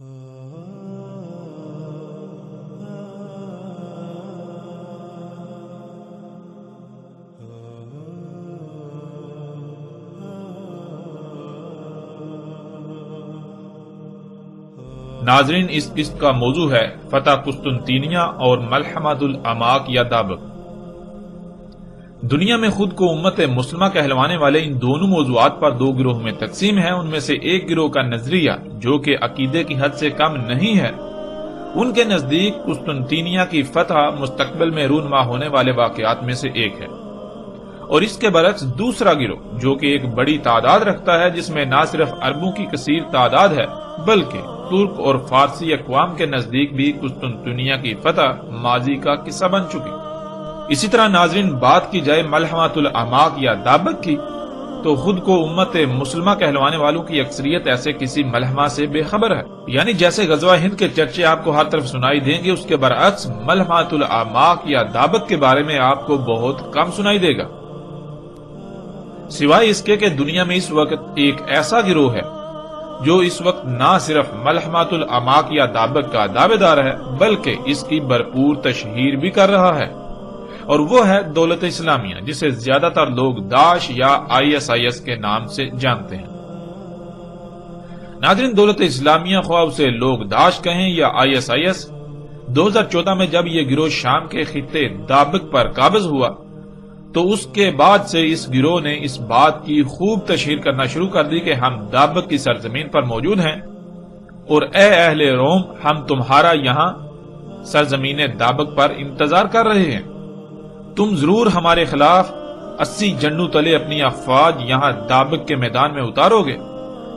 ناظرین، اس قسط کا موضوع ہے فتح قسطنطینیہ اور ملحمۃ الاماک یا دابق۔ دنیا میں خود کو امت مسلمہ کہلوانے والے ان دونوں موضوعات پر دو گروہ میں تقسیم ہیں۔ ان میں سے ایک گروہ کا نظریہ، جو کہ عقیدے کی حد سے کم نہیں ہے، ان کے نزدیک قسطنطینیہ کی فتح مستقبل میں رونما ہونے والے واقعات میں سے ایک ہے، اور اس کے برعکس دوسرا گروہ، جو کہ ایک بڑی تعداد رکھتا ہے، جس میں نہ صرف عربوں کی کثیر تعداد ہے بلکہ ترک اور فارسی اقوام کے نزدیک بھی قسطنطینیہ کی فتح ماضی کا قصہ بن چکی۔ اسی طرح ناظرین، بات کی جائے ملحمۃ الاماک یا دابق کی، تو خود کو امت مسلمہ کہلوانے والوں کی اکثریت ایسے کسی ملحمہ سے بے خبر ہے، یعنی جیسے غزوہ ہند کے چرچے آپ کو ہر طرف سنائی دیں گے، اس کے برعکس ملحمۃ الاماک یا دابق کے بارے میں آپ کو بہت کم سنائی دے گا، سوائے اس کے کہ دنیا میں اس وقت ایک ایسا گروہ ہے جو اس وقت نہ صرف ملحمۃ الاماک یا دابق کا دعوے دار ہے بلکہ اس کی بھرپور تشہیر بھی کر رہا ہے، اور وہ ہے دولت اسلامیہ، جسے زیادہ تر لوگ داعش یا ISIS کے نام سے جانتے ہیں۔ ناظرین، دولت اسلامیہ، خواہ اسے لوگ داعش کہیں یا ISIS، 2014 میں جب یہ گروہ شام کے خطے دابق پر قابض ہوا تو اس کے بعد سے اس گروہ نے اس بات کی خوب تشہیر کرنا شروع کر دی کہ ہم دابق کی سرزمین پر موجود ہیں، اور اے اہل روم، ہم تمہارا یہاں سرزمین دابق پر انتظار کر رہے ہیں، تم ضرور ہمارے خلاف 80 جنوں تلے اپنی افواج یہاں دابق کے میدان میں اتارو گے۔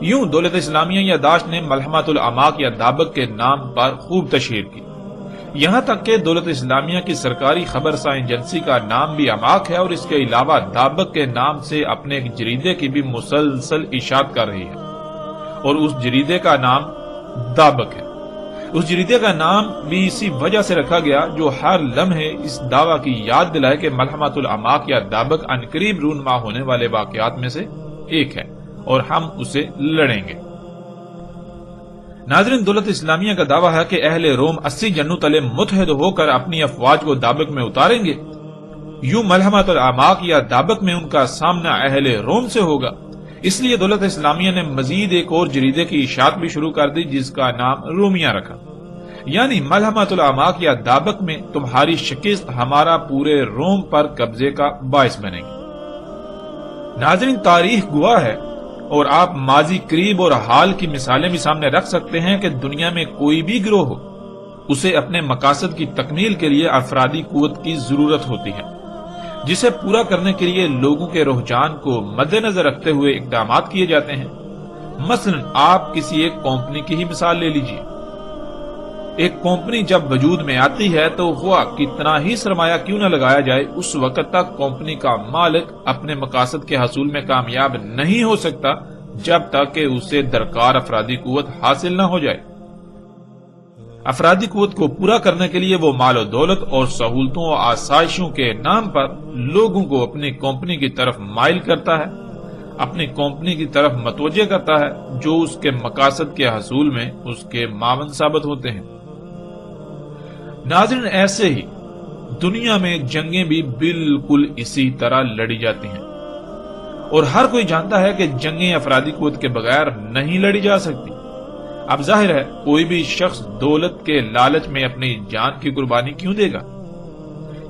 یوں دولت اسلامیہ یا داعش نے ملحمۃ الاماک یا دابق کے نام پر خوب تشہیر کی، یہاں تک کہ دولت اسلامیہ کی سرکاری خبر سا ایجنسی کا نام بھی اماک ہے، اور اس کے علاوہ دابق کے نام سے اپنے ایک جریدے کی بھی مسلسل اشاعت کر رہی ہے، اور اس جریدے کا نام دابق ہے۔ اس جریدے کا نام بھی اسی وجہ سے رکھا گیا جو ہر لمحے اس دعویٰ کی یاد دلائے کہ ملحمۃ الاماک یا دابق عنقریب رونما ہونے والے واقعات میں سے ایک ہے اور ہم اسے لڑیں گے۔ ناظرین، دولت اسلامیہ کا دعویٰ ہے کہ اہل روم 80 جنوں تلے متحد ہو کر اپنی افواج کو دابق میں اتاریں گے۔ یوں ملحمۃ الاماک یا دابق میں ان کا سامنا اہل روم سے ہوگا۔ اس لیے دولت اسلامیہ نے مزید ایک اور جریدے کی اشاعت بھی شروع کر دی جس کا نام رومیہ رکھا، یعنی ملحمۃ الاماک یا دابق میں تمہاری شکست ہمارا پورے روم پر قبضے کا باعث بنے گی۔ ناظرین، تاریخ گواہ ہے، اور آپ ماضی قریب اور حال کی مثالیں بھی سامنے رکھ سکتے ہیں کہ دنیا میں کوئی بھی گروہ ہو، اسے اپنے مقاصد کی تکمیل کے لیے افرادی قوت کی ضرورت ہوتی ہے، جسے پورا کرنے کے لیے لوگوں کے رجحان کو مد نظر رکھتے ہوئے اقدامات کیے جاتے ہیں۔ مثلا آپ کسی ایک کمپنی کی ہی مثال لے لیجئے۔ ایک کمپنی جب وجود میں آتی ہے تو ہوا کتنا ہی سرمایہ کیوں نہ لگایا جائے، اس وقت تک کمپنی کا مالک اپنے مقاصد کے حصول میں کامیاب نہیں ہو سکتا جب تک کہ اسے درکار افرادی قوت حاصل نہ ہو جائے۔ افرادی قوت کو پورا کرنے کے لیے وہ مال و دولت اور سہولتوں و آسائشوں کے نام پر لوگوں کو اپنی کمپنی کی طرف مائل کرتا ہے، اپنی کمپنی کی طرف متوجہ کرتا ہے، جو اس کے مقاصد کے حصول میں اس کے معاون ثابت ہوتے ہیں۔ ناظرین، ایسے ہی دنیا میں جنگیں بھی بالکل اسی طرح لڑی جاتی ہیں، اور ہر کوئی جانتا ہے کہ جنگیں افرادی قوت کے بغیر نہیں لڑی جا سکتی۔ اب ظاہر ہے کوئی بھی شخص دولت کے لالچ میں اپنی جان کی قربانی کیوں دے گا،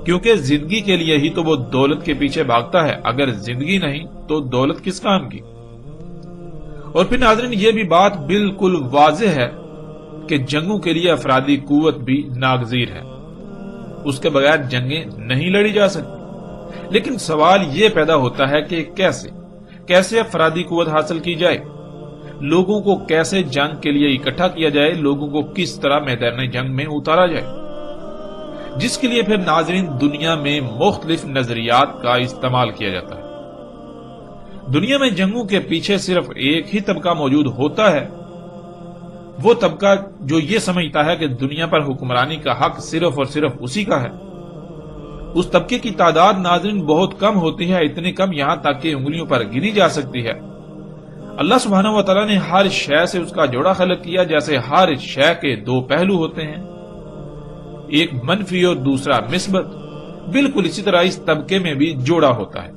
کیونکہ زندگی کے لیے ہی تو وہ دولت کے پیچھے بھاگتا ہے، اگر زندگی نہیں تو دولت کس کام کی۔ اور پھر ناظرین، یہ بھی بات بالکل واضح ہے کہ جنگوں کے لیے افرادی قوت بھی ناگزیر ہے، اس کے بغیر جنگیں نہیں لڑی جا سکتی۔ لیکن سوال یہ پیدا ہوتا ہے کہ کیسے افرادی قوت حاصل کی جائے، لوگوں کو کیسے جنگ کے لیے اکٹھا کیا جائے، لوگوں کو کس طرح میدان جنگ میں اتارا جائے، جس کے لیے پھر ناظرین دنیا میں مختلف نظریات کا استعمال کیا جاتا ہے۔ دنیا میں جنگوں کے پیچھے صرف ایک ہی طبقہ موجود ہوتا ہے، وہ طبقہ جو یہ سمجھتا ہے کہ دنیا پر حکمرانی کا حق صرف اور صرف اسی کا ہے۔ اس طبقے کی تعداد ناظرین بہت کم ہوتی ہے، اتنی کم یہاں تک کہ انگلیوں پر گنی جا سکتی ہے۔ اللہ سبحانہ و تعالیٰ نے ہر شے سے اس کا جوڑا خلق کیا، جیسے ہر شے کے دو پہلو ہوتے ہیں، ایک منفی اور دوسرا مثبت، بالکل اسی طرح اس طبقے میں بھی جوڑا ہوتا ہے۔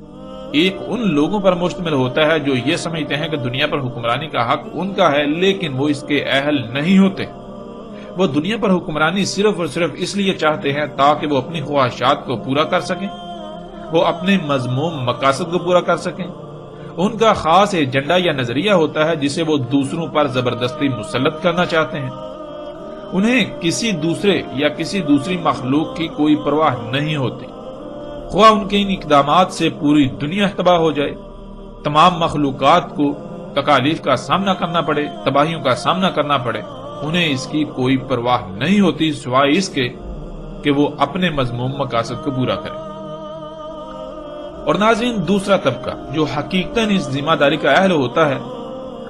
ایک ان لوگوں پر مشتمل ہوتا ہے جو یہ سمجھتے ہیں کہ دنیا پر حکمرانی کا حق ان کا ہے، لیکن وہ اس کے اہل نہیں ہوتے۔ وہ دنیا پر حکمرانی صرف اور صرف اس لیے چاہتے ہیں تاکہ وہ اپنی خواہشات کو پورا کر سکیں، وہ اپنے مذموم مقاصد کو پورا کر سکیں۔ ان کا خاص ایجنڈا یا نظریہ ہوتا ہے جسے وہ دوسروں پر زبردستی مسلط کرنا چاہتے ہیں۔ انہیں کسی دوسرے یا کسی دوسری مخلوق کی کوئی پرواہ نہیں ہوتی، خواہ ان کے ان اقدامات سے پوری دنیا تباہ ہو جائے، تمام مخلوقات کو تکالیف کا سامنا کرنا پڑے، تباہیوں کا سامنا کرنا پڑے، انہیں اس کی کوئی پرواہ نہیں ہوتی سوائے اس کے کہ وہ اپنے مذموم مقاصد کو پورا کریں۔ اور ناظرین، دوسرا طبقہ جو حقیقتاً اس ذمہ داری کا اہل ہوتا ہے،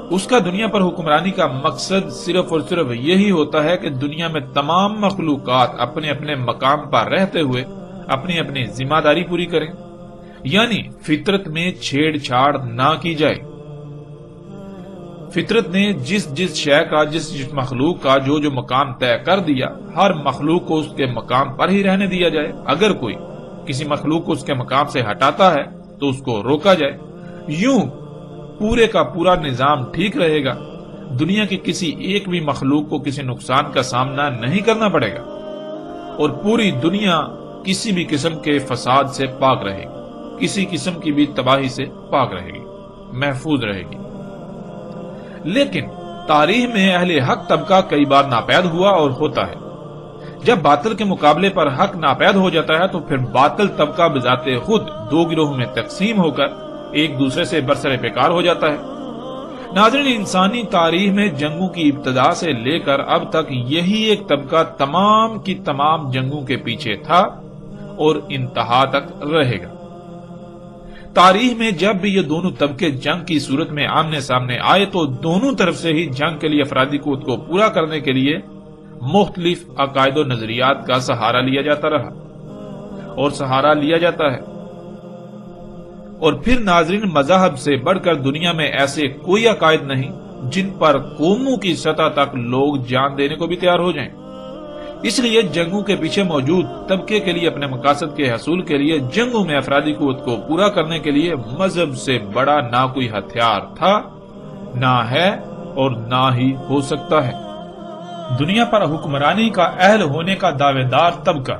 اس کا دنیا پر حکمرانی کا مقصد صرف اور صرف یہی ہوتا ہے کہ دنیا میں تمام مخلوقات اپنے اپنے مقام پر رہتے ہوئے اپنی اپنی ذمہ داری پوری کریں، یعنی فطرت میں چھیڑ چھاڑ نہ کی جائے۔ فطرت نے جس شے کا، جس مخلوق کا جو مقام طے کر دیا، ہر مخلوق کو اس کے مقام پر ہی رہنے دیا جائے۔ اگر کوئی کسی مخلوق کو اس کے مقام سے ہٹاتا ہے تو اس کو روکا جائے۔ یوں پورے کا پورا نظام ٹھیک رہے گا، دنیا کی کسی ایک بھی مخلوق کو کسی نقصان کا سامنا نہیں کرنا پڑے گا، اور پوری دنیا کسی بھی قسم کے فساد سے پاک رہے گی، کسی قسم کی بھی تباہی سے پاک رہے گی، محفوظ رہے گی۔ لیکن تاریخ میں اہل حق طبقہ کئی بار ناپید ہوا اور ہوتا ہے۔ جب باطل کے مقابلے پر حق ناپید ہو جاتا ہے تو پھر باطل طبقہ بذات خود دو گروہوں میں تقسیم ہو کر ایک دوسرے سے برسر پیکار ہو جاتا ہے۔ ناظرین، انسانی تاریخ میں جنگوں کی ابتدا سے لے کر اب تک یہی ایک طبقہ تمام کی تمام جنگوں کے پیچھے تھا اور انتہا تک رہے گا۔ تاریخ میں جب بھی یہ دونوں طبقے جنگ کی صورت میں آمنے سامنے آئے تو دونوں طرف سے ہی جنگ کے لیے افرادی قوت کو پورا کرنے کے لیے مختلف عقائد و نظریات کا سہارا لیا جاتا رہا اور سہارا لیا جاتا ہے۔ اور پھر ناظرین، مذہب سے بڑھ کر دنیا میں ایسے کوئی عقائد نہیں جن پر قوموں کی سطح تک لوگ جان دینے کو بھی تیار ہو جائیں۔ اس لیے جنگوں کے پیچھے موجود طبقے کے لیے اپنے مقاصد کے حصول کے لیے جنگوں میں افرادی قوت کو پورا کرنے کے لیے مذہب سے بڑا نہ کوئی ہتھیار تھا، نہ ہے اور نہ ہی ہو سکتا ہے۔ دنیا پر حکمرانی کا اہل ہونے کا دعوے دار طبقہ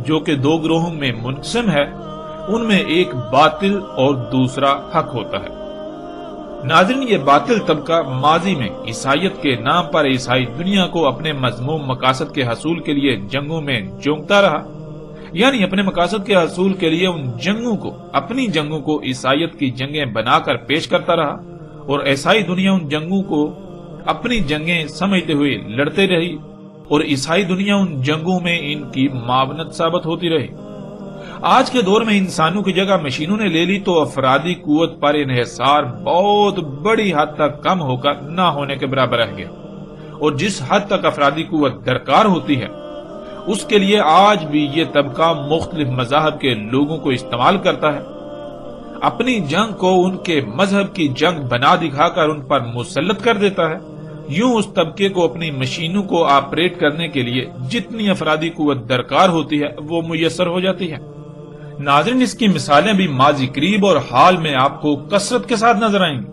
جو کہ دو گروہوں میں منقسم ہے، ان میں ایک باطل اور دوسرا حق ہوتا ہے۔ ناظرین، یہ باطل طبقہ ماضی میں عیسائیت کے نام پر عیسائی دنیا کو اپنے مذموم مقاصد کے حصول کے لیے جنگوں میں جونکتا رہا، یعنی اپنے مقاصد کے حصول کے لیے ان جنگوں کو، اپنی جنگوں کو عیسائیت کی جنگیں بنا کر پیش کرتا رہا، اور عیسائی دنیا ان جنگوں کو اپنی جنگیں سمجھتے ہوئے لڑتے رہی، اور عیسائی دنیا ان جنگوں میں ان کی معاونت ثابت ہوتی رہی۔ آج کے دور میں انسانوں کی جگہ مشینوں نے لے لی تو افرادی قوت پر انحصار بہت بڑی حد تک کم ہو کر نہ ہونے کے برابر رہ گیا، اور جس حد تک افرادی قوت درکار ہوتی ہے اس کے لیے آج بھی یہ طبقہ مختلف مذاہب کے لوگوں کو استعمال کرتا ہے، اپنی جنگ کو ان کے مذہب کی جنگ بنا دکھا کر ان پر مسلط کر دیتا ہے۔ یوں اس طبقے کو اپنی مشینوں کو آپریٹ کرنے کے لیے جتنی افرادی قوت درکار ہوتی ہے وہ میسر ہو جاتی ہے۔ ناظرین، اس کی مثالیں بھی ماضی قریب اور حال میں آپ کو کثرت کے ساتھ نظر آئیں گی،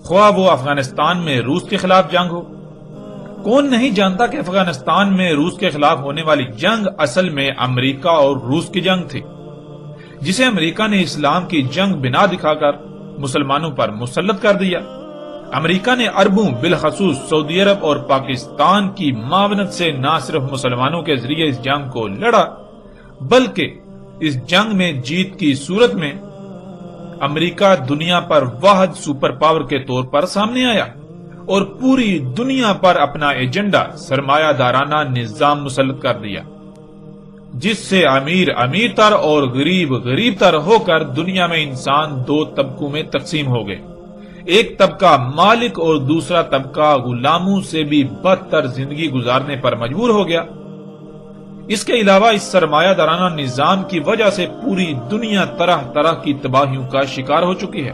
خواہ وہ افغانستان میں روس کے خلاف جنگ ہو۔ کون نہیں جانتا کہ افغانستان میں روس کے خلاف ہونے والی جنگ اصل میں امریکہ اور روس کی جنگ تھی، جسے امریکہ نے اسلام کی جنگ بنا دکھا کر مسلمانوں پر مسلط کر دیا۔ امریکہ نے عربوں، بالخصوص سعودی عرب اور پاکستان کی معاونت سے نہ صرف مسلمانوں کے ذریعے اس جنگ کو لڑا، بلکہ اس جنگ میں جیت کی صورت میں امریکہ دنیا پر واحد سپر پاور کے طور پر سامنے آیا اور پوری دنیا پر اپنا ایجنڈا سرمایہ دارانہ نظام مسلط کر دیا، جس سے امیر امیر تر اور غریب غریب تر ہو کر دنیا میں انسان دو طبقوں میں تقسیم ہو گئے، ایک طبقہ مالک اور دوسرا طبقہ غلاموں سے بھی بدتر زندگی گزارنے پر مجبور ہو گیا۔ اس کے علاوہ اس سرمایہ دارانہ نظام کی وجہ سے پوری دنیا طرح طرح کی تباہیوں کا شکار ہو چکی ہے۔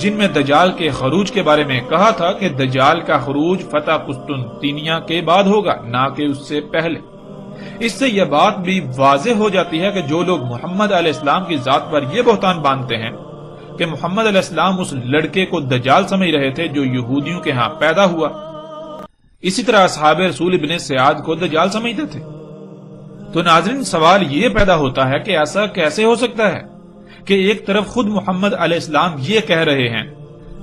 جن میں دجال کے خروج کے بارے میں کہا تھا کہ دجال کا خروج فتح قسطنطینیہ کے بعد ہوگا، نہ کہ اس سے پہلے۔ اس سے یہ بات بھی واضح ہو جاتی ہے کہ جو لوگ محمد علیہ السلام کی ذات پر یہ بہتان باندھتے ہیں کہ محمد علیہ السلام اس لڑکے کو دجال سمجھ رہے تھے جو یہودیوں کے ہاں پیدا ہوا، اسی طرح اصحاب رسول ابن سیاد کو دجال سمجھتے تھے۔ تو ناظرین، سوال یہ پیدا ہوتا ہے کہ ایسا کیسے ہو سکتا ہے کہ ایک طرف خود محمد علیہ السلام یہ کہہ رہے ہیں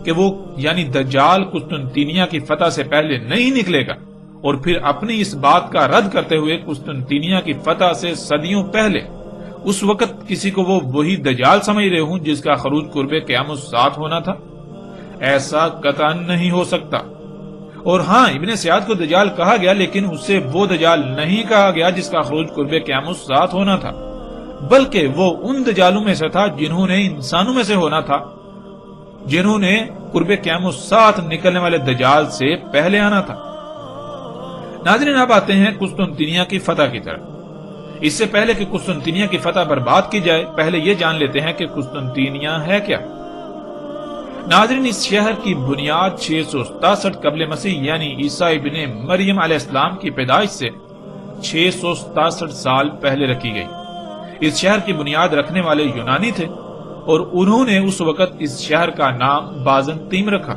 کہ وہ یعنی دجال قسطنطینیہ کی فتح سے پہلے نہیں نکلے گا، اور پھر اپنی اس بات کا رد کرتے ہوئے قسطنطینیہ کی فتح سے صدیوں پہلے اس وقت کسی کو وہ وہی دجال سمجھ رہے ہوں جس کا خروج قرب قیامت الساعۃ ہونا تھا؟ ایسا قطعا نہیں ہو سکتا۔ اور ہاں، ابن سیاد کو دجال کہا گیا، لیکن اس سے وہ دجال نہیں کہا گیا جس کا خروج قرب قیامت الساعۃ ہونا تھا، بلکہ وہ ان دجالوں میں سے تھا جنہوں نے انسانوں میں سے ہونا تھا، جنہوں نے قرب قیامت الساعۃ نکلنے والے دجال سے پہلے آنا تھا۔ ناظرین، اب آتے ہیں قسطنطینیہ کی فتح کی طرف۔ اس سے پہلے کہ قسطنطینیہ کی فتح پر بات کی جائے، پہلے یہ جان لیتے ہیں کہ قسطنطینیہ ہے کیا۔ ناظرین، اس شہر کی بنیاد 667 قبل مسیح یعنی عیسیٰ ابن مریم علیہ السلام کی پیدائش سے 667 سال پہلے رکھی گئی۔ اس شہر کی بنیاد رکھنے والے یونانی تھے، اور انہوں نے اس وقت اس شہر کا نام بازنطین رکھا۔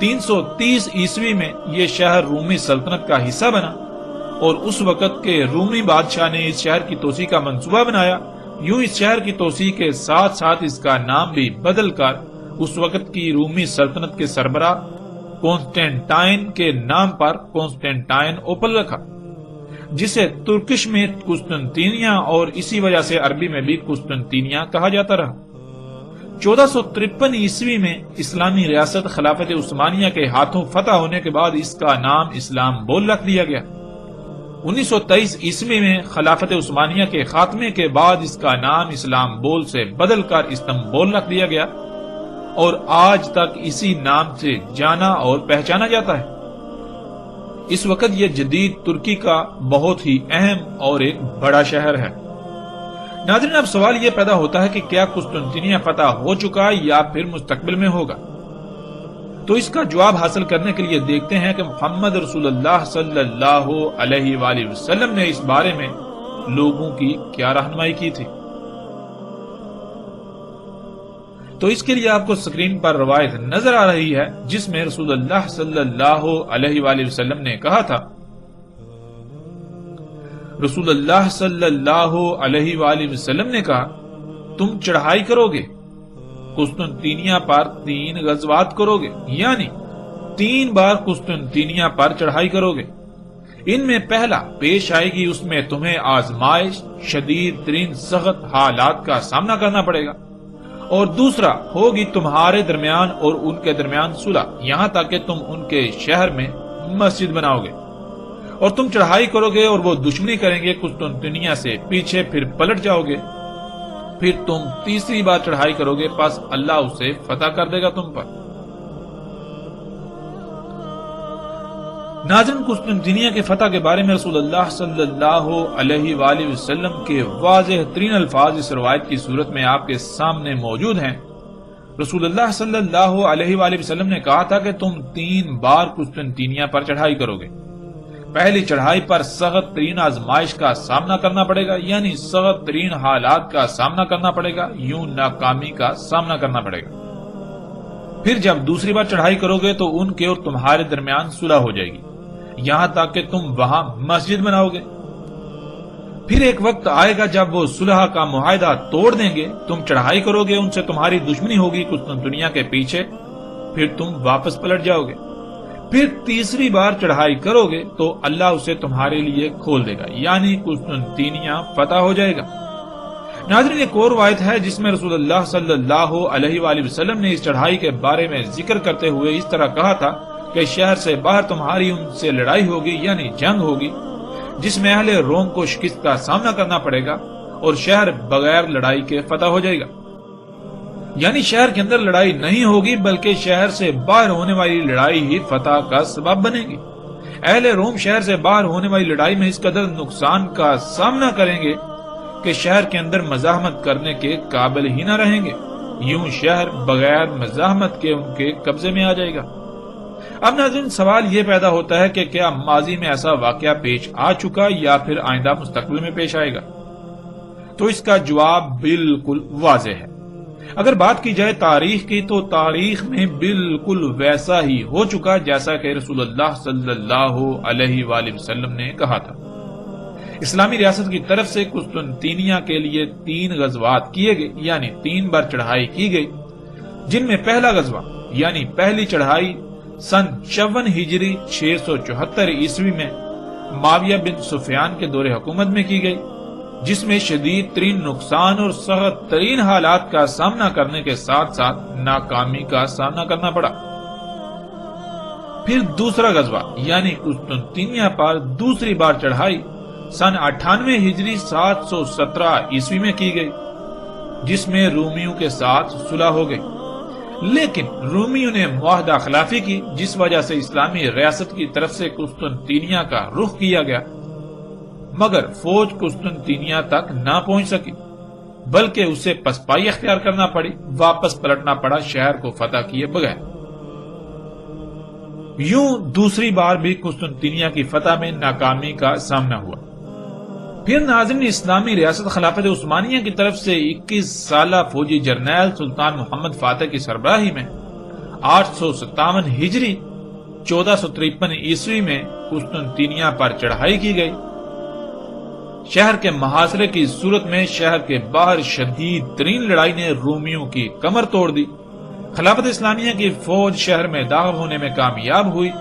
330 عیسوی میں یہ شہر رومی سلطنت کا حصہ بنا، اور اس وقت کے رومی بادشاہ نے اس شہر کی توسیع کا منصوبہ بنایا۔ یوں اس شہر کی توسیع کے ساتھ ساتھ اس کا نام بھی بدل کر اس وقت کی رومی سلطنت کے سربراہ کونسٹینٹائن کے نام پر کونسٹینٹائن اوپل رکھا، جسے ترکش میں قسطنطینیہ اور اسی وجہ سے عربی میں بھی قسطنطینیہ کہا جاتا رہا۔ 1453 عیسوی میں اسلامی ریاست خلافت عثمانیہ کے ہاتھوں فتح ہونے کے بعد اس کا نام اسلام بول رکھ دیا گیا۔ 1923 عیسوی میں خلافت عثمانیہ کے خاتمے کے بعد اس کا نام اسلام بول سے بدل کر استنبول رکھ دیا گیا، اور آج تک اسی نام سے جانا اور پہچانا جاتا ہے۔ اس وقت یہ جدید ترکی کا بہت ہی اہم اور ایک بڑا شہر ہے۔ ناظرین، اب سوال یہ پیدا ہوتا ہے کہ کیا قسطنطینیہ فتح ہو چکا یا پھر مستقبل میں ہوگا؟ تو اس کا جواب حاصل کرنے کے لیے دیکھتے ہیں کہ محمد رسول اللہ صلی اللہ علیہ وآلہ وسلم نے اس بارے میں لوگوں کی کیا رہنمائی کی تھی۔ تو اس کے لیے آپ کو سکرین پر روایت نظر آ رہی ہے جس میں رسول اللہ صلی اللہ علیہ وآلہ وسلم نے کہا تھا، رسول اللہ صلی اللہ علیہ وآلہ وسلم نے کہا، تم چڑھائی کرو گے، قسطنطینیہ پر 3 غزوات کرو گے، یعنی 3 بار قسطنطینیہ پر چڑھائی کرو گے۔ ان میں پہلا پیش آئے گی، اس میں تمہیں آزمائش، شدید ترین سخت حالات کا سامنا کرنا پڑے گا، اور دوسرا ہوگی تمہارے درمیان اور ان کے درمیان صلح، یہاں تک کہ تم ان کے شہر میں مسجد بناؤ گے، اور تم چڑھائی کرو گے اور وہ دشمنی کریں گے قسطنطینیہ سے پیچھے، پھر پلٹ جاؤ گے، پھر تم تیسری بار چڑھائی کرو گے، پس اللہ اسے فتح کر دے گا تم پر۔ ناظرین، قسطنطینیہ کے فتح کے بارے میں رسول اللہ صلی اللہ علیہ وآلہ وسلم کے واضح ترین الفاظ اس روایت کی صورت میں آپ کے سامنے موجود ہیں۔ رسول اللہ صلی اللہ علیہ وآلہ وسلم نے کہا تھا کہ تم 3 بار قسطنطینیہ پر چڑھائی کرو گے۔ پہلی چڑھائی پر سخت ترین آزمائش کا سامنا کرنا پڑے گا، یعنی سخت ترین حالات کا سامنا کرنا پڑے گا، یوں ناکامی کا سامنا کرنا پڑے گا۔ پھر جب دوسری بار چڑھائی کرو گے تو ان کے اور تمہارے درمیان صلح ہو جائے گی، یہاں تک کہ تم وہاں مسجد بناؤ گے۔ پھر ایک وقت آئے گا جب وہ صلح کا معاہدہ توڑ دیں گے، تم چڑھائی کرو گے، ان سے تمہاری دشمنی ہوگی قسطنطینیہ کے پیچھے، پھر تم واپس پلٹ جاؤ گے۔ پھر تیسری بار چڑھائی کرو گے تو اللہ اسے تمہارے لیے کھول دے گا، یعنی قسطنطینیہ فتح ہو جائے گا۔ ناظرین، ایک اور روایت ہے جس میں رسول اللہ صلی اللہ علیہ وآلہ وسلم نے اس چڑھائی کے بارے میں ذکر کرتے ہوئے اس طرح کہا تھا کہ شہر سے باہر تمہاری ان سے لڑائی ہوگی، یعنی جنگ ہوگی، جس میں اہل روم کو شکست کا سامنا کرنا پڑے گا، اور شہر بغیر لڑائی کے فتح ہو جائے گا۔ یعنی شہر کے اندر لڑائی نہیں ہوگی بلکہ شہر سے باہر ہونے والی لڑائی ہی فتح کا سبب بنے گی۔ اہل روم شہر سے باہر ہونے والی لڑائی میں اس قدر نقصان کا سامنا کریں گے کہ شہر کے اندر مزاحمت کرنے کے قابل ہی نہ رہیں گے۔ یوں شہر بغیر مزاحمت کے ان کے قبضے میں آ جائے گا۔ اب ناظرین، سوال یہ پیدا ہوتا ہے کہ کیا ماضی میں ایسا واقعہ پیش آ چکا یا پھر آئندہ مستقبل میں پیش آئے گا؟ تو اس کا جواب بالکل واضح ہے۔ اگر بات کی جائے تاریخ کی تو تاریخ میں بالکل ویسا ہی ہو چکا جیسا کہ رسول اللہ صلی اللہ علیہ وآلہ وسلم نے کہا تھا۔ اسلامی ریاست کی طرف سے قسطنطینیہ کے لیے 3 غزوات کیے گئے، یعنی 3 بار چڑھائی کی گئی، جن میں پہلا غزوہ یعنی پہلی چڑھائی سن 54 ہجری 674 عیسوی میں معاویہ بن سفیان کے دور حکومت میں کی گئی، جس میں شدید ترین نقصان اور سخت ترین حالات کا سامنا کرنے کے ساتھ ساتھ ناکامی کا سامنا کرنا پڑا۔ پھر دوسرا غزوہ یعنی قسطنطینیہ پر دوسری بار چڑھائی سن 98 ہجری 717 عیسوی میں کی گئی، جس میں رومیوں کے ساتھ صلح ہو گئی، لیکن رومیوں نے معاہدہ خلافی کی، جس وجہ سے اسلامی ریاست کی طرف سے قسطنطینیہ کا رخ کیا گیا، مگر فوج قسطنطینیہ تک نہ پہنچ سکی، بلکہ اسے پسپائی اختیار کرنا پڑی، واپس پلٹنا پڑا شہر کو فتح کیے بغیر۔ یوں دوسری بار بھی قسطنطینیہ کی فتح میں ناکامی کا سامنا ہوا۔ پھر ناظرین، اسلامی ریاست خلافت عثمانیہ کی طرف سے 21 سالہ فوجی جرنیل سلطان محمد فاتح کی سربراہی میں 857 ہجری 1453 عیسوی میں قسطنطینیہ پر چڑھائی کی گئی۔ شہر کے محاصرے کی صورت میں شہر کے باہر شدید ترین لڑائی نے رومیوں کی کمر توڑ دی۔ خلافت اسلامیہ کی فوج شہر میں داخل ہونے میں کامیاب ہوئی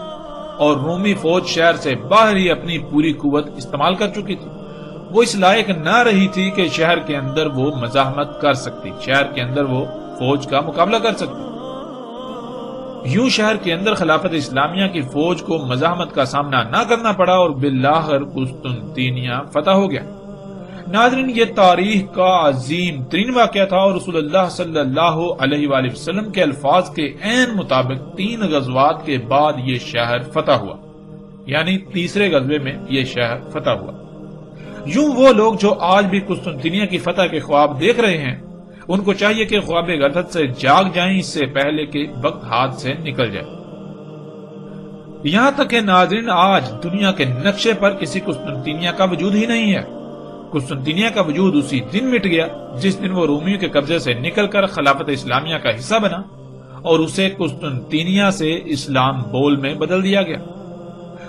اور رومی فوج شہر سے باہر ہی اپنی پوری قوت استعمال کر چکی تھی۔ وہ اس لائق نہ رہی تھی کہ شہر کے اندر وہ مزاحمت کر سکتی، شہر کے اندر وہ فوج کا مقابلہ کر سکتی۔ یوں شہر کے اندر خلافت اسلامیہ کی فوج کو مزاحمت کا سامنا نہ کرنا پڑا اور بالآخر قسطنطینیہ فتح ہو گیا۔ ناظرین، یہ تاریخ کا عظیم ترین واقعہ تھا اور رسول اللہ صلی اللہ علیہ وآلہ وسلم کے الفاظ کے عین مطابق 3 غزوات کے بعد یہ شہر فتح ہوا، یعنی تیسرے غزوے میں یہ شہر فتح ہوا۔ یوں وہ لوگ جو آج بھی قسطنطینیہ کی فتح کے خواب دیکھ رہے ہیں، ان کو چاہیے کہ خواب غفلت سے جاگ جائیں، اس سے پہلے کہ وقت ہاتھ سے نکل جائے۔ یہاں تک کہ ناظرین، آج دنیا کے نقشے پر کسی قسطنطینیہ کا وجود ہی نہیں ہے۔ قسطنطینیہ کا وجود اسی دن مٹ گیا جس دن وہ رومیوں کے قبضے سے نکل کر خلافت اسلامیہ کا حصہ بنا اور اسے قسطنطینیہ سے استنبول میں بدل دیا گیا۔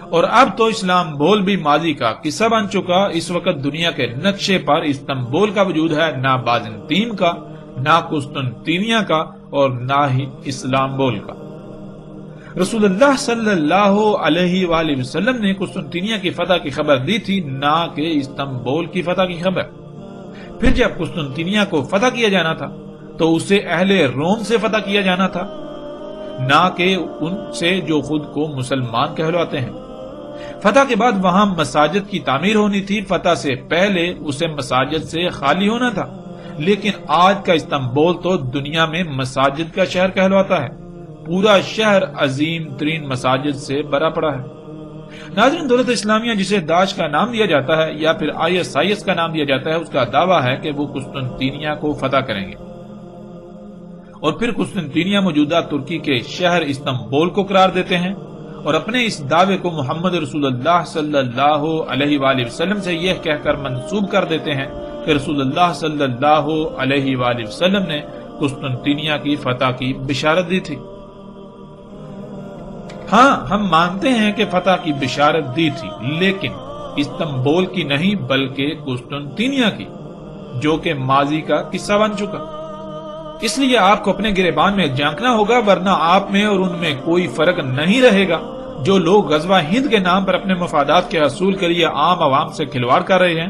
اور اب تو استنبول بھی ماضی کا قصہ بن چکا۔ اس وقت دنیا کے نقشے پر استنبول کا وجود ہے، نہ بازنطین کا، نہ قسطنطینیہ کا اور نہ ہی استنبول کا۔ رسول اللہ صلی اللہ علیہ وآلہ وسلم نے قسطنطینیہ کی فتح کی خبر دی تھی، نہ کہ استنبول کی فتح کی خبر۔ پھر جب قسطنطینیہ کو فتح کیا جانا تھا تو اسے اہل روم سے فتح کیا جانا تھا، نہ کہ ان سے جو خود کو مسلمان کہلاتے ہیں۔ فتح کے بعد وہاں مساجد کی تعمیر ہونی تھی، فتح سے پہلے اسے مساجد سے خالی ہونا تھا، لیکن آج کا استنبول تو دنیا میں مساجد کا شہر کہلاتا ہے۔ پورا شہر عظیم ترین مساجد سے بھرا پڑا ہے۔ ناظرین، دولت اسلامیہ جسے داعش کا نام دیا جاتا ہے یا پھر ISIS کا نام دیا جاتا ہے، اس کا دعویٰ ہے کہ وہ قسطنطینیہ کو فتح کریں گے اور پھر قسطنطینیہ موجودہ ترکی کے شہر استنبول کو قرار دیتے ہیں اور اپنے اس دعوے کو محمد رسول اللہ صلی اللہ علیہ وآلہ وسلم سے یہ کہہ کر منسوب کر دیتے ہیں کہ رسول اللہ صلی اللہ علیہ وآلہ وسلم نے قسطنطینیہ کی فتح کی بشارت دی تھی۔ ہاں، ہم مانتے ہیں کہ فتح کی بشارت دی تھی، لیکن استنبول کی نہیں بلکہ قسطنطینیہ کی، جو کہ ماضی کا قصہ بن چکا۔ اس لیے آپ کو اپنے گریبان میں جھانکنا ہوگا، ورنہ آپ میں اور ان میں کوئی فرق نہیں رہے گا۔ جو لوگ غزوہ ہند کے نام پر اپنے مفادات کے حصول کے لیے عام عوام سے کھلواڑ کر رہے ہیں،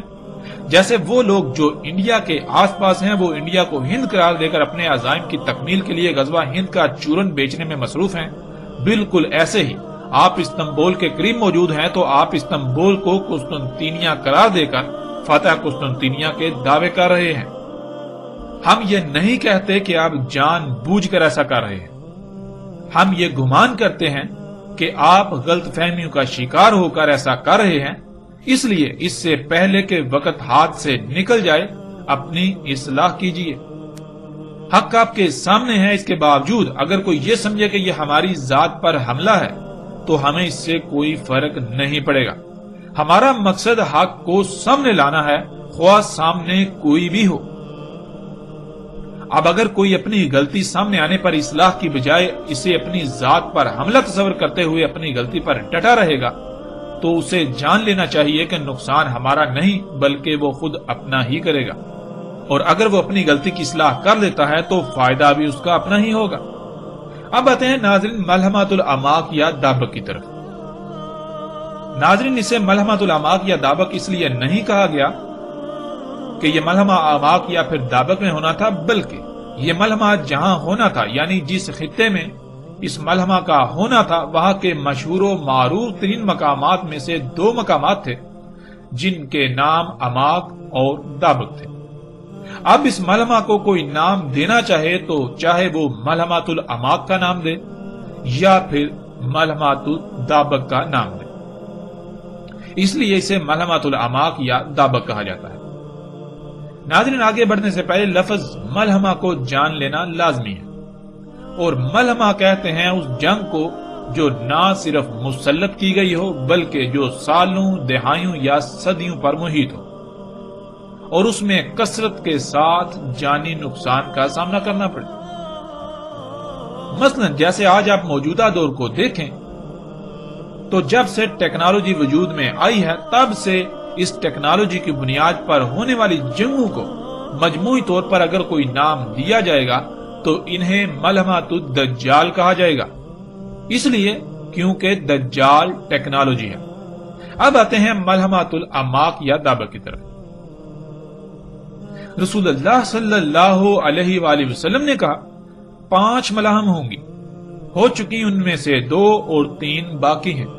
جیسے وہ لوگ جو انڈیا کے آس پاس ہیں وہ انڈیا کو ہند قرار دے کر اپنے عزائم کی تکمیل کے لیے غزوہ ہند کا چورن بیچنے میں مصروف ہیں، بالکل ایسے ہی آپ استنبول کے قریب موجود ہیں تو آپ استنبول کو قسطنطینیہ قرار دے کر فتح قسطنطینیہ کے دعوے کر رہے ہیں۔ ہم یہ نہیں کہتے کہ آپ جان بوجھ کر ایسا کر رہے ہیں، ہم یہ گمان کرتے ہیں کہ آپ غلط فہمیوں کا شکار ہو کر ایسا کر رہے ہیں، اس لیے اس سے پہلے کہ وقت ہاتھ سے نکل جائے اپنی اصلاح کیجیے۔ حق آپ کے سامنے ہے، اس کے باوجود اگر کوئی یہ سمجھے کہ یہ ہماری ذات پر حملہ ہے تو ہمیں اس سے کوئی فرق نہیں پڑے گا۔ ہمارا مقصد حق کو سامنے لانا ہے، خواہ سامنے کوئی بھی ہو۔ اب اگر کوئی اپنی غلطی سامنے آنے پر اصلاح کی بجائے اسے اپنی ذات پر حملہ تصور کرتے ہوئے اپنی غلطی پر ڈٹا رہے گا تو اسے جان لینا چاہیے کہ نقصان ہمارا نہیں بلکہ وہ خود اپنا ہی کرے گا، اور اگر وہ اپنی غلطی کی اصلاح کر لیتا ہے تو فائدہ بھی اس کا اپنا ہی ہوگا۔ اب آتے ہیں ناظرین ملحمۃ الاماق یا دابق کی طرف۔ ناظرین اسے ملحمۃ الاماق یا دابق اس لیے نہیں کہا گیا کہ یہ ملحمہ اماق یا پھر دابق میں ہونا تھا، بلکہ یہ ملحمہ جہاں ہونا تھا یعنی جس خطے میں اس ملحمہ کا ہونا تھا وہاں کے مشہور و معروف ترین مقامات میں سے 2 مقامات تھے جن کے نام اماق اور دابق تھے۔ اب اس ملحمہ کو کوئی نام دینا چاہے تو چاہے وہ ملحمۃ الاماق کا نام دے یا پھر ملحمۃ الدابق کا نام دے، اس لیے اسے ملحمۃ الاماق یا دابق کہا جاتا ہے۔ ناظرین آگے بڑھنے سے پہلے لفظ ملحمہ کو جان لینا لازمی ہے، اور ملحمہ کہتے ہیں اس جنگ کو جو نہ صرف مسلط کی گئی ہو بلکہ جو سالوں، دہائیوں یا صدیوں پر محیط ہو اور اس میں کثرت کے ساتھ جانی نقصان کا سامنا کرنا پڑے۔ مثلا جیسے آج آپ موجودہ دور کو دیکھیں تو جب سے ٹیکنالوجی وجود میں آئی ہے تب سے اس ٹیکنالوجی کی بنیاد پر ہونے والی جنگوں کو مجموعی طور پر اگر کوئی نام دیا جائے گا تو انہیں ملحمۃ الدجال کہا جائے گا، اس لیے کیونکہ دجال ٹیکنالوجی ہے۔ اب آتے ہیں ملحمۃ الاماق یا دابق کی طرف۔ رسول اللہ صلی اللہ علیہ وآلہ وسلم نے کہا 5 ملاحم ہوں گی، ہو چکی ان میں سے 2 اور 3 باقی ہیں۔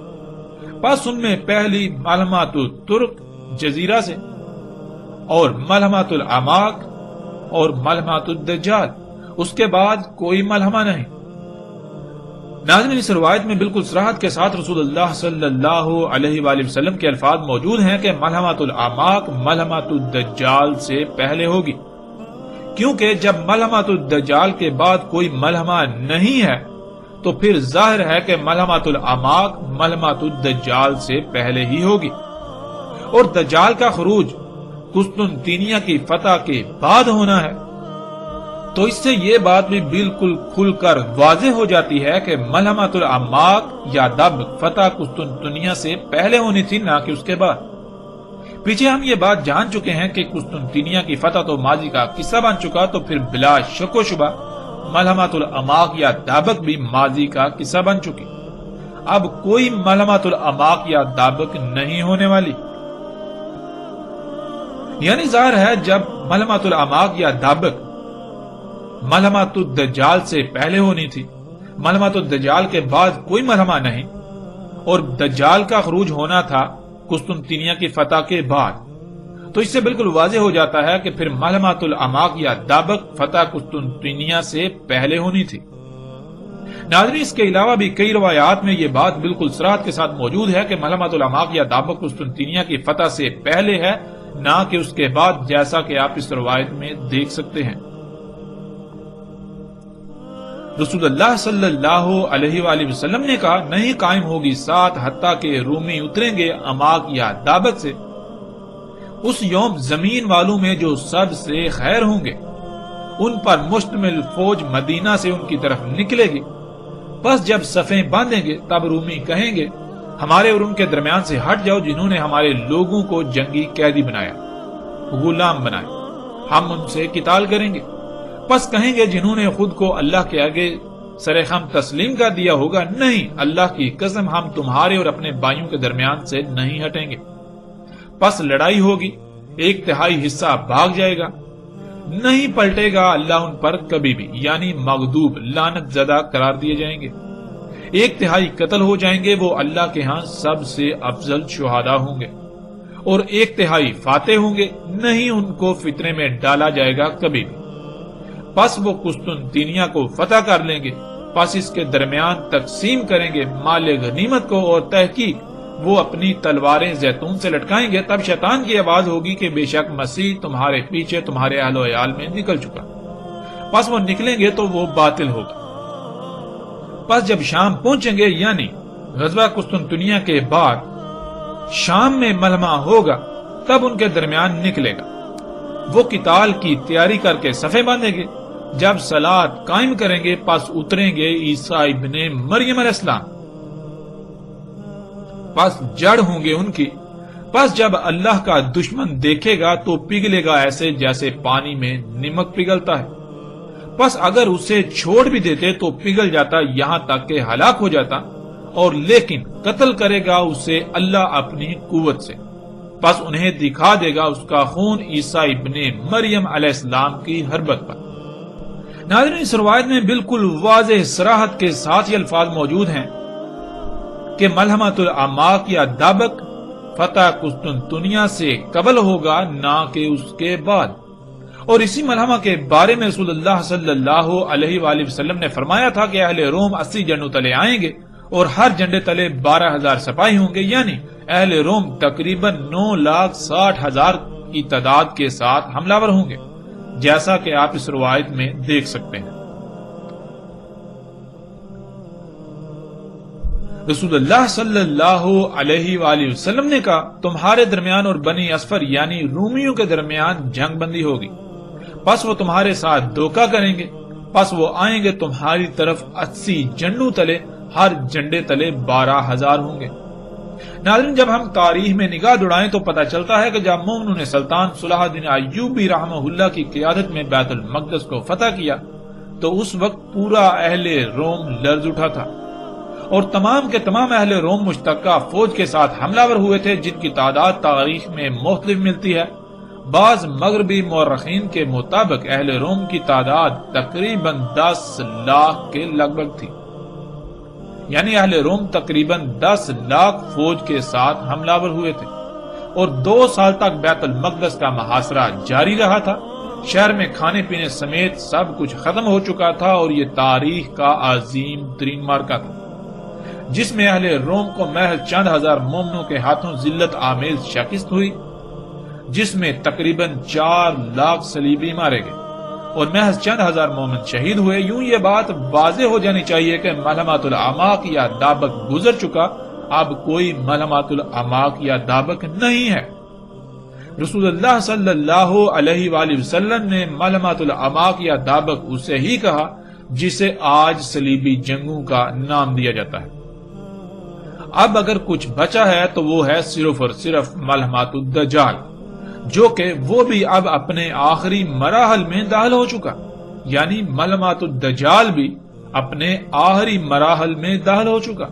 بس ان میں پہلی ملحمۃ الترک جزیرہ سے اور ملحمۃ الاماق اور ملحمۃ الدجال، اس کے بعد کوئی ملحمہ نہیں۔ ناظرین اس روایت میں بالکل صراحت کے ساتھ رسول اللہ صلی اللہ علیہ وآلہ وسلم کے الفاظ موجود ہیں کہ ملحمۃ الاماق ملحمۃ الدجال سے پہلے ہوگی، کیونکہ جب ملحمۃ الدجال کے بعد کوئی ملحمہ نہیں ہے تو پھر ظاہر ہے کہ ملحمۃ الاماق ملحمۃ الدجال سے پہلے ہی ہوگی، اور دجال کا خروج قسطنطنیہ کی فتح کے بعد ہونا ہے۔ تو اس سے یہ بات بھی بالکل کھل کر واضح ہو جاتی ہے کہ ملحمۃ الاماق یا دابق فتح قسطنطنیہ سے پہلے ہونی تھی، نہ کہ اس کے بعد۔ پیچھے ہم یہ بات جان چکے ہیں کہ قسطنطنیہ کی فتح تو ماضی کا قصہ بن چکا، تو پھر بلا شک و شبہ ملحمۃ الاماق یا دابق بھی ماضی کا قصہ بن چکی۔ اب کوئی ملحمۃ الاماق یا دابق نہیں ہونے والی، یعنی ظاہر ہے جب ملحمۃ الاماق یا دابق ملحمۃ الدجال سے پہلے ہونی تھی، ملحمۃ الدجال کے بعد کوئی ملحمہ نہیں، اور دجال کا خروج ہونا تھا قسطنطنیہ کی فتح کے بعد، تو اس سے بالکل واضح ہو جاتا ہے کہ پھر ملحمۃ الاماق یا دابق فتح قسطنطنیہ سے پہلے ہونی تھی۔ ناظرین اس کے علاوہ بھی کئی روایات میں یہ بات بالکل صراحت کے ساتھ موجود ہے کہ ملحمۃ الاماق یا دابق قسطنطنیہ کی فتح سے پہلے ہے، نہ کہ اس کے بعد، جیسا کہ آپ اس روایت میں دیکھ سکتے ہیں۔ رسول اللہ صلی اللہ علیہ وآلہ وسلم نے کہا نہیں قائم ہوگی ساتھ حتیٰ کہ رومی اتریں گے اماق یا دابق سے، اس یوم زمین والوں میں جو سب سے خیر ہوں گے ان پر مشتمل فوج مدینہ سے ان کی طرف نکلے گی، بس جب صفیں باندھیں گے تب رومی کہیں گے ہمارے اور ان کے درمیان سے ہٹ جاؤ جنہوں نے ہمارے لوگوں کو جنگی قیدی بنایا، غلام بنائے، ہم ان سے قتال کریں گے۔ پس کہیں گے جنہوں نے خود کو اللہ کے آگے سرخم تسلیم کر دیا ہوگا نہیں، اللہ کی قسم ہم تمہارے اور اپنے بھائیوں کے درمیان سے نہیں ہٹیں گے۔ پس لڑائی ہوگی، 1/3 حصہ بھاگ جائے گا، نہیں پلٹے گا اللہ ان پر کبھی بھی، یعنی مغضوب لعنت زدہ قرار دیے جائیں گے۔ 1/3 قتل ہو جائیں گے، وہ اللہ کے ہاں سب سے افضل شہداء ہوں گے، اور 1/3 فاتح ہوں گے، نہیں ان کو فتنے میں ڈالا جائے گا کبھی بھی۔ پس وہ قسطنطنیہ کو فتح کر لیں گے، پس اس کے درمیان تقسیم کریں گے مال غنیمت کو، اور تحقیق وہ اپنی تلواریں زیتون سے لٹکائیں گے، تب شیطان کی آواز ہوگی کہ بے شک مسیح تمہارے پیچھے تمہارے اہل و عیال میں نکل چکا، پس وہ نکلیں گے تو وہ باطل ہوگا۔ پس جب شام پہنچیں گے یعنی غزوہ قسطنطنیہ کے بعد شام میں ملحمہ ہوگا تب ان کے درمیان نکلے گا۔ وہ قتال کی تیاری کر کے صفیں باندھیں گے۔ جب صلاۃ قائم کریں گے پس اتریں گے عیسیٰ ابن مریم علیہ السلام، پس جڑ ہوں گے ان کی۔ پس جب اللہ کا دشمن دیکھے گا تو پگھلے گا ایسے جیسے پانی میں نمک پگھلتا ہے۔ پس اگر اسے چھوڑ بھی دیتے تو پگھل جاتا یہاں تک کہ ہلاک ہو جاتا، اور لیکن قتل کرے گا اسے اللہ اپنی قوت سے۔ پس انہیں دکھا دے گا اس کا خون عیسیٰ ابن مریم علیہ السلام کی حربت پر۔ ناظرین، اس روایت میں بالکل واضح صراحت کے ساتھ یہ الفاظ موجود ہیں کہ ملحمۃ الاعماق یا دابق فتح قسطنطنیہ سے قبل ہوگا نہ کہ اس کے بعد۔ اور اسی ملحمہ کے بارے میں رسول اللہ صلی اللہ علیہ وآلہ وسلم نے فرمایا تھا کہ اہل روم 80 جنڈوں تلے آئیں گے اور ہر جنڈے تلے 12,000 سپاہی ہوں گے، یعنی اہل روم تقریباً 9,60,000 کی تعداد کے ساتھ حملہ ور ہوں گے، جیسا کہ آپ اس روایت میں دیکھ سکتے ہیں۔ رسول اللہ صلی اللہ علیہ وآلہ وسلم نے کہا تمہارے درمیان اور بنی اصفر یعنی رومیوں کے درمیان جنگ بندی ہوگی، پس وہ تمہارے ساتھ دھوکہ کریں گے، پس وہ آئیں گے تمہاری طرف 80 جنڈوں تلے، ہر جنڈے تلے 12,000 ہوں گے۔ ناظرین، جب ہم تاریخ میں نگاہ دوڑائیں تو پتہ چلتا ہے کہ جب مومنوں نے سلطان صلاح الدین ایوبی رحمہ اللہ کی قیادت میں بیت المقدس کو فتح کیا تو اس وقت پورا اہل روم لرز اٹھا تھا، اور تمام کے تمام اہل روم مشترکہ فوج کے ساتھ حملہ ور ہوئے تھے، جن کی تعداد تاریخ میں مختلف ملتی ہے۔ بعض مغربی مورخین کے مطابق اہل روم کی تعداد تقریباً 10 لاکھ کے لگ بھگ تھی، یعنی اہل روم تقریباً 10 لاکھ فوج کے ساتھ حملہ ور ہوئے تھے، اور 2 سال تک بیت المقدس کا محاصرہ جاری رہا تھا۔ شہر میں کھانے پینے سمیت سب کچھ ختم ہو چکا تھا، اور یہ تاریخ کا عظیم ترین معرکہ تھا جس میں اہل روم کو محض چند ہزار مومنوں کے ہاتھوں ذلت آمیز شکست ہوئی، جس میں تقریباً 4 لاکھ صلیبی مارے گئے اور محض چند ہزار مومن شہید ہوئے۔ یوں یہ بات واضح ہو جانی چاہیے کہ ملحمۃ الاعماق یا دابق گزر چکا، اب کوئی ملحمۃ الاعماق یا دابق نہیں ہے۔ رسول اللہ صلی اللہ علیہ وآلہ وسلم نے ملحمۃ الاعماق یا دابق اسے ہی کہا جسے آج صلیبی جنگوں کا نام دیا جاتا ہے۔ اب اگر کچھ بچا ہے تو وہ ہے صرف اور صرف ملحمۃ الدجال، جو کہ وہ بھی اب اپنے آخری مراحل میں داخل ہو چکا، یعنی ملحمۃ الدجال بھی اپنے آخری مراحل میں داخل ہو چکا۔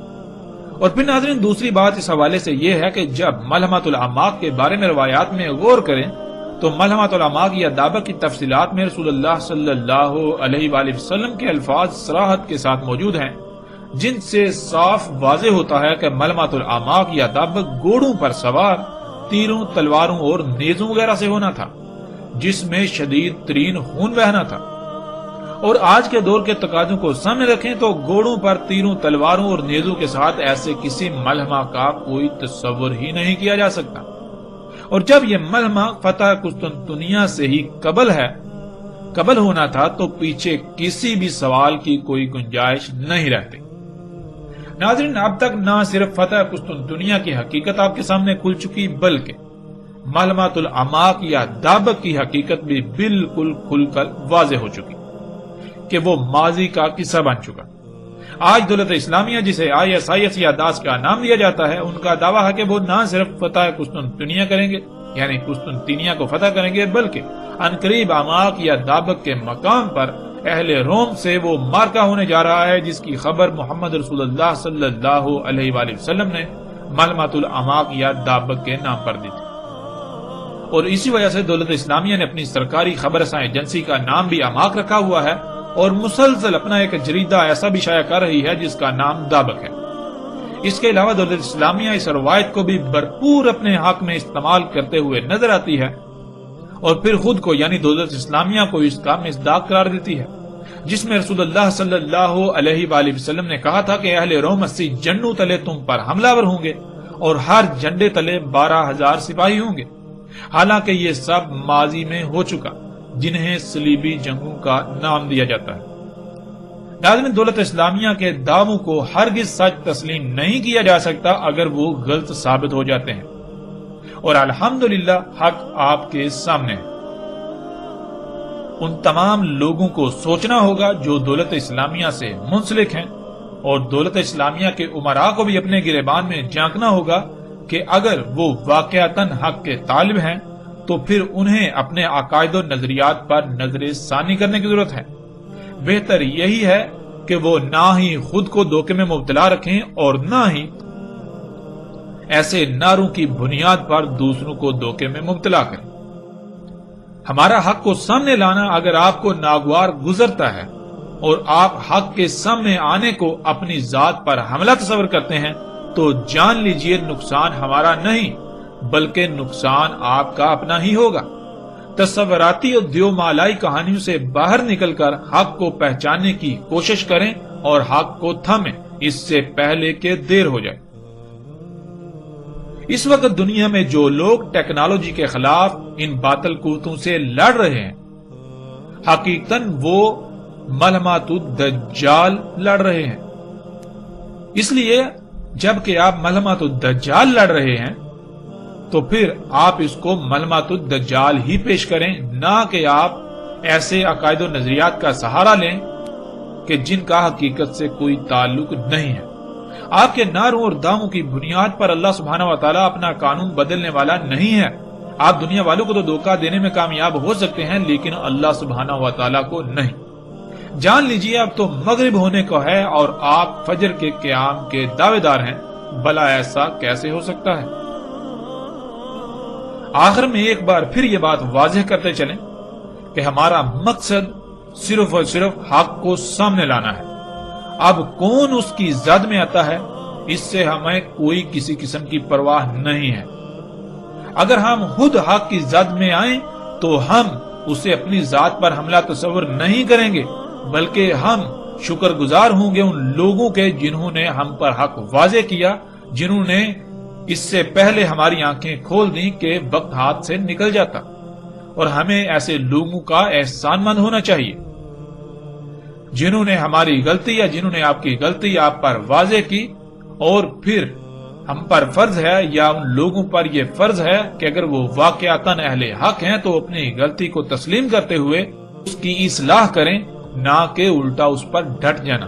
اور پھر ناظرین، دوسری بات اس حوالے سے یہ ہے کہ جب ملحمۃ الاعماق کے بارے میں روایات میں غور کریں تو ملحمۃ الاعماق یا دابق کی تفصیلات میں رسول اللہ صلی اللہ علیہ وآلہ وسلم کے الفاظ صراحت کے ساتھ موجود ہیں، جن سے صاف واضح ہوتا ہے کہ ملحمۃ الاعماق یا دابق گھوڑوں پر سوار، تیروں، تلواروں اور نیزوں وغیرہ سے ہونا تھا، جس میں شدید ترین خون بہنا تھا۔ اور آج کے دور کے تقاضوں کو سامنے رکھیں تو گھوڑوں پر تیروں، تلواروں اور نیزوں کے ساتھ ایسے کسی ملحمہ کا کوئی تصور ہی نہیں کیا جا سکتا۔ اور جب یہ ملحمہ فتح قسطنطنیہ سے ہی قبل ہونا تھا تو پیچھے کسی بھی سوال کی کوئی گنجائش نہیں رہتی۔ ناظرین، اب تک نہ صرف فتح قسطنطنیہ کی حقیقت آپ کے سامنے کھل چکی، بلکہ ملحمۃ الاعماق یا دابق کی حقیقت بھی بالکل کھل کر واضح ہو چکی کہ وہ ماضی کا قصہ بن چکا۔ آج دولت اسلامیہ، جسے ISIS یا داعش کا نام دیا جاتا ہے، ان کا دعویٰ ہے کہ وہ نہ صرف فتح قسطنطنیہ کریں گے، یعنی قسطنطنیہ کو فتح کریں گے، بلکہ عنقریب اعماق یا دابق کے مقام پر اہل روم سے وہ معرکہ ہونے جا رہا ہے جس کی خبر محمد رسول اللہ صلی اللہ علیہ وآلہ وسلم نے ملحمۃ الاعماق یا دابق کے نام پر دی تھی۔ اور اسی وجہ سے دولت اسلامیہ نے اپنی سرکاری خبر رساں ایجنسی کا نام بھی اعماق رکھا ہوا ہے، اور مسلسل اپنا ایک جریدہ ایسا بھی شائع کر رہی ہے جس کا نام دابق ہے۔ اس کے علاوہ دولت اسلامیہ اس روایت کو بھی بھرپور اپنے حق میں استعمال کرتے ہوئے نظر آتی ہے، اور پھر خود کو یعنی دولت اسلامیہ کو اس کا مصداق قرار دیتی ہے، جس میں رسول اللہ صلی اللہ علیہ وآلہ وسلم نے کہا تھا کہ اہل روم 80 جنڈوں تلے تم پر حملہ ور ہوں گے اور ہر جنڈے تلے 12,000 سپاہی ہوں گے۔ حالانکہ یہ سب ماضی میں ہو چکا، جنہیں صلیبی جنگوں کا نام دیا جاتا ہے۔ ناظرین، دولت اسلامیہ کے دعووں کو ہرگز سچ تسلیم نہیں کیا جا سکتا اگر وہ غلط ثابت ہو جاتے ہیں، اور الحمدللہ حق آپ کے سامنے ہے۔ ان تمام لوگوں کو سوچنا ہوگا جو دولت اسلامیہ سے منسلک ہیں، اور دولت اسلامیہ کے امراء کو بھی اپنے گریبان میں جھانکنا ہوگا کہ اگر وہ واقعتاً حق کے طالب ہیں تو پھر انہیں اپنے عقائد و نظریات پر نظر ثانی کرنے کی ضرورت ہے۔ بہتر یہی ہے کہ وہ نہ ہی خود کو دھوکے میں مبتلا رکھیں اور نہ ہی ایسے نعروں کی بنیاد پر دوسروں کو دھوکے میں مبتلا کریں۔ ہمارا حق کو سامنے لانا اگر آپ کو ناگوار گزرتا ہے اور آپ حق کے سامنے آنے کو اپنی ذات پر حملہ تصور کرتے ہیں تو جان لیجئے نقصان ہمارا نہیں بلکہ نقصان آپ کا اپنا ہی ہوگا۔ تصوراتی اور دیو مالائی کہانیوں سے باہر نکل کر حق کو پہچاننے کی کوشش کریں اور حق کو تھامیں، اس سے پہلے کہ دیر ہو جائے۔ اس وقت دنیا میں جو لوگ ٹیکنالوجی کے خلاف ان باطل قوتوں سے لڑ رہے ہیں، حقیقتاً وہ ملامت الدجال لڑ رہے ہیں۔ اس لیے جبکہ آپ ملامت الدجال لڑ رہے ہیں تو پھر آپ اس کو ملامت الدجال ہی پیش کریں، نہ کہ آپ ایسے عقائد و نظریات کا سہارا لیں کہ جن کا حقیقت سے کوئی تعلق نہیں ہے۔ آپ کے نعروں اور دعووں کی بنیاد پر اللہ سبحانہ و تعالیٰ اپنا قانون بدلنے والا نہیں ہے۔ آپ دنیا والوں کو تو دھوکہ دینے میں کامیاب ہو سکتے ہیں لیکن اللہ سبحانہ و تعالیٰ کو نہیں۔ جان لیجئے اب تو مغرب ہونے کو ہے اور آپ فجر کے قیام کے دعوے دار ہیں، بھلا ایسا کیسے ہو سکتا ہے؟ آخر میں ایک بار پھر یہ بات واضح کرتے چلیں کہ ہمارا مقصد صرف اور صرف حق کو سامنے لانا ہے۔ اب کون اس کی زد میں آتا ہے اس سے ہمیں کوئی کسی قسم کی پرواہ نہیں ہے۔ اگر ہم خود حق کی زد میں آئیں تو ہم اسے اپنی ذات پر حملہ تصور نہیں کریں گے بلکہ ہم شکر گزار ہوں گے ان لوگوں کے جنہوں نے ہم پر حق واضح کیا، جنہوں نے اس سے پہلے ہماری آنکھیں کھول دیں کہ وقت ہاتھ سے نکل جاتا، اور ہمیں ایسے لوگوں کا احسان مند ہونا چاہیے جنہوں نے ہماری غلطی یا جنہوں نے آپ کی غلطی آپ پر واضح کی، اور پھر ہم پر فرض ہے یا ان لوگوں پر یہ فرض ہے کہ اگر وہ واقعتاً اہل حق ہیں تو اپنی غلطی کو تسلیم کرتے ہوئے اس کی اصلاح کریں، نہ کہ الٹا اس پر ڈٹ جانا۔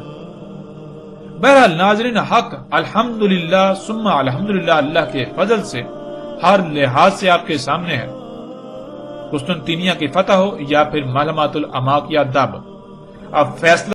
بہرحال ناظرین، حق الحمدللہ ثم الحمدللہ اللہ کے فضل سے ہر لحاظ سے آپ کے سامنے ہے۔ قسطنطنیہ کی فتح ہو یا پھر معلومات الاماک یا دعوت، اب فیصلہ